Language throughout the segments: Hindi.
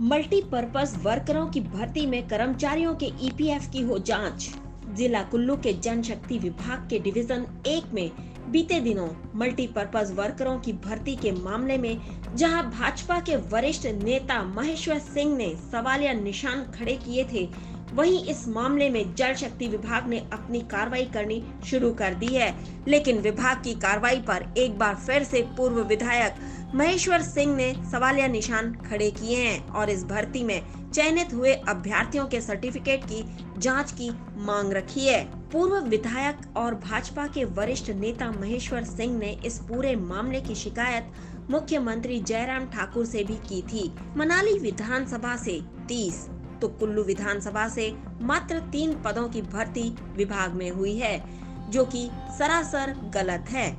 मल्टीपर्पज वर्करों की भर्ती में कर्मचारियों के ईपीएफ की हो जांच। जिला कुल्लू के जनशक्ति विभाग के डिवीजन 1 में बीते दिनों मल्टीपर्पज वर्करों की भर्ती के मामले में जहां भाजपा के वरिष्ठ नेता महेश्वर सिंह ने सवालिया निशान खड़े किए थे, वहीं इस मामले में जल शक्ति विभाग ने अपनी कार्रवाई करनी शुरू कर दी है। लेकिन विभाग की कार्रवाई पर एक बार फिर से पूर्व विधायक महेश्वर सिंह ने सवालिया निशान खड़े किए हैं और इस भर्ती में चयनित हुए अभ्यर्थियों के सर्टिफिकेट की जांच की मांग रखी है। पूर्व विधायक और भाजपा के वरिष्ठ नेता महेश्वर सिंह ने इस पूरे मामले की शिकायत मुख्यमंत्री जयराम ठाकुर से भी की थी। मनाली विधानसभा से 30 तो कुल्लू विधानसभा से मात्र 3 पदों की भर्ती विभाग में हुई है, जो कि सरासर गलत है।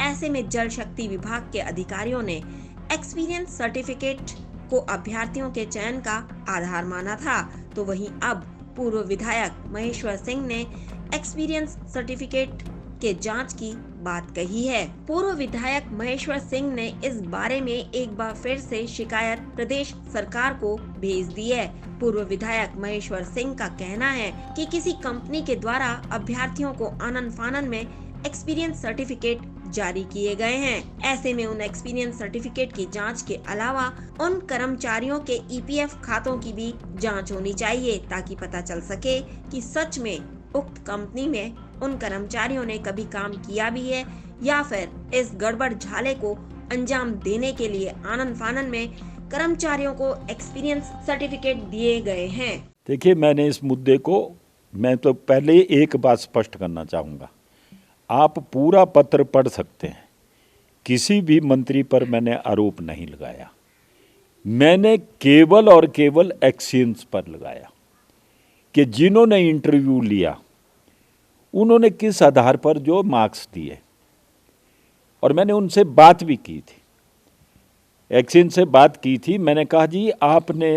ऐसे में जल शक्ति विभाग के अधिकारियों ने एक्सपीरियंस सर्टिफिकेट को अभ्यर्थियों के चयन का आधार माना था, तो वहीं अब पूर्व विधायक महेश्वर सिंह ने एक्सपीरियंस सर्टिफिकेट के जांच की बात कही है। पूर्व विधायक महेश्वर सिंह ने इस बारे में एक बार फिर से शिकायत प्रदेश सरकार को भेज दी है। पूर्व विधायक महेश्वर सिंह का कहना है कि किसी कंपनी के द्वारा अभ्यर्थियों को आनन फानन में एक्सपीरियंस सर्टिफिकेट जारी किए गए हैं। ऐसे में उन एक्सपीरियंस सर्टिफिकेट की जांच के अलावा उन कर्मचारियों के ईपीएफ खातों की भी जांच होनी चाहिए, ताकि पता चल सके कि सच में उक्त कंपनी में उन कर्मचारियों ने कभी काम किया भी है या फिर इस गड़बड़ झाले को अंजाम देने के लिए आनन फानन में कर्मचारियों को एक्सपीरियंस सर्टिफिकेट दिए गए हैं। देखिए, मैंने इस मुद्दे को मैं तो पहले एक बात स्पष्ट करना चाहूँगा। आप पूरा पत्र पढ़ सकते हैं। किसी भी मंत्री पर मैंने आरोप नहीं लगाया, मैंने केवल और केवल एक्सचेंज पर लगाया कि जिन्होंने इंटरव्यू लिया उन्होंने किस आधार पर जो मार्क्स दिए, और मैंने उनसे बात भी की थी, एक्सचेंज से बात की थी। मैंने कहा जी आपने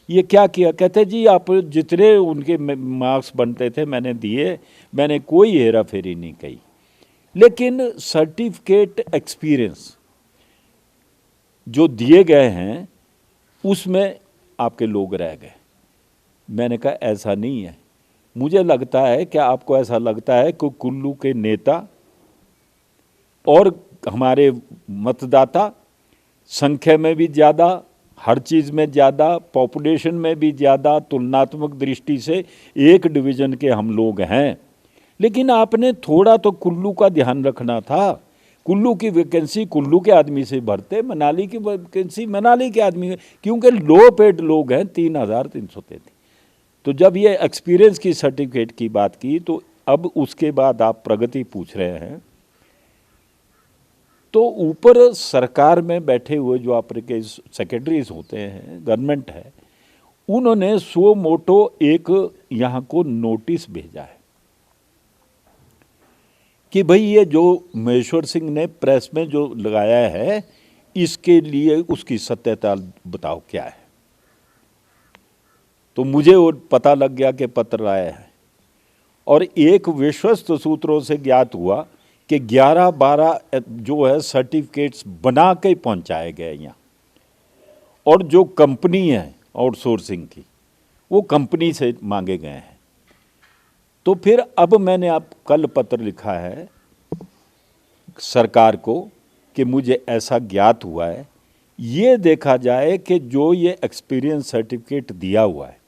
ये क्या किया? कहते जी आप जितने उनके मार्क्स बनते थे मैंने दिए, मैंने कोई हेरा फेरी नहीं की। लेकिन सर्टिफिकेट एक्सपीरियंस जो दिए गए हैं उसमें आपके लोग रह गए। मैंने कहा ऐसा नहीं है। मुझे लगता है, क्या आपको ऐसा लगता है कि कुल्लू के नेता और हमारे मतदाता संख्या में भी ज़्यादा, हर चीज़ में ज़्यादा, पॉपुलेशन में भी ज़्यादा, तुलनात्मक दृष्टि से एक डिवीज़न के हम लोग हैं, लेकिन आपने थोड़ा तो कुल्लू का ध्यान रखना था। कुल्लू की वैकेंसी कुल्लू के आदमी से भरते, मनाली की वैकेंसी मनाली के आदमी, क्योंकि लो पेड लोग हैं 3,333। तो जब ये एक्सपीरियंस की सर्टिफिकेट की बात की, तो अब उसके बाद आप प्रगति पूछ रहे हैं, तो ऊपर सरकार में बैठे हुए जो आपके सेक्रेटरीज होते हैं, गवर्नमेंट है, उन्होंने सो मोटो एक यहाँ को नोटिस भेजा है कि भाई ये जो महेश्वर सिंह ने प्रेस में जो लगाया है इसके लिए उसकी सत्यता बताओ क्या है। तो मुझे वो पता लग गया कि पत्र आया है, और एक विश्वस्त सूत्रों से ज्ञात हुआ कि 11-12 जो है सर्टिफिकेट्स बना के पहुंचाए गए यहाँ, और जो कंपनी है आउटसोर्सिंग की वो कंपनी से मांगे गए हैं। तो फिर अब मैंने आप कल पत्र लिखा है सरकार को कि मुझे ऐसा ज्ञात हुआ है, ये देखा जाए कि जो ये एक्सपीरियंस सर्टिफिकेट दिया हुआ है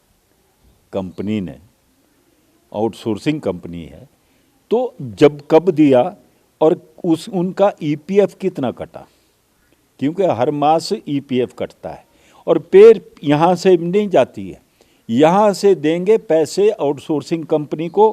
कंपनी ने, आउटसोर्सिंग कंपनी है, तो जब कब दिया और उनका ईपीएफ कितना कटा, क्योंकि हर मास ईपीएफ कटता है और पे यहाँ से नहीं जाती है, यहाँ से देंगे पैसे आउटसोर्सिंग कंपनी को,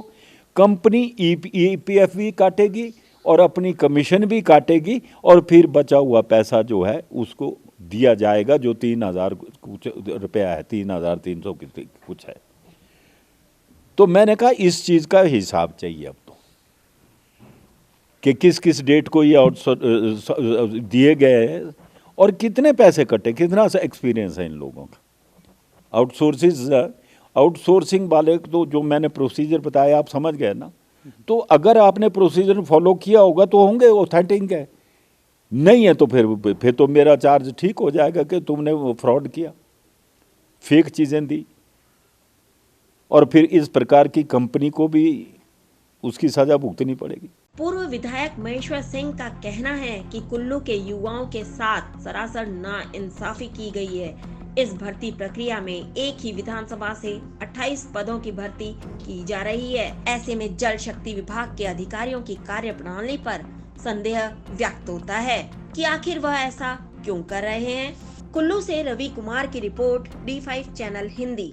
कंपनी ईपीएफ भी काटेगी और अपनी कमीशन भी काटेगी, और फिर बचा हुआ पैसा जो है उसको दिया जाएगा, जो 3,000 कुछ रुपया है, 3,300 कुछ है। तो मैंने कहा इस चीज़ का हिसाब चाहिए अब तो, कि किस किस डेट को ये दिए गए हैं और कितने पैसे कटे, कितना सा एक्सपीरियंस है इन लोगों का। आउटसोर्सिंग वाले तो जो मैंने प्रोसीजर बताया आप समझ गए ना, तो अगर आपने प्रोसीजर फॉलो किया होगा तो होंगे ऑथेंटिक है, नहीं है तो फिर तो मेरा चार्ज ठीक हो जाएगा कि तुमने फ्रॉड किया। फेक चीज़ें दी और फिर इस प्रकार की कंपनी को भी उसकी सज़ा भुगतनी पड़ेगी। पूर्व विधायक महेश्वर सिंह का कहना है कि कुल्लू के युवाओं के साथ सरासर नाइंसाफी की गई है। इस भर्ती प्रक्रिया में एक ही विधानसभा से 28 पदों की भर्ती की जा रही है। ऐसे में जल शक्ति विभाग के अधिकारियों की कार्यप्रणाली पर संदेह व्यक्त होता है कि आखिर वह ऐसा क्यों कर रहे हैं। कुल्लू से रवि कुमार की रिपोर्ट, D5 चैनल हिंदी।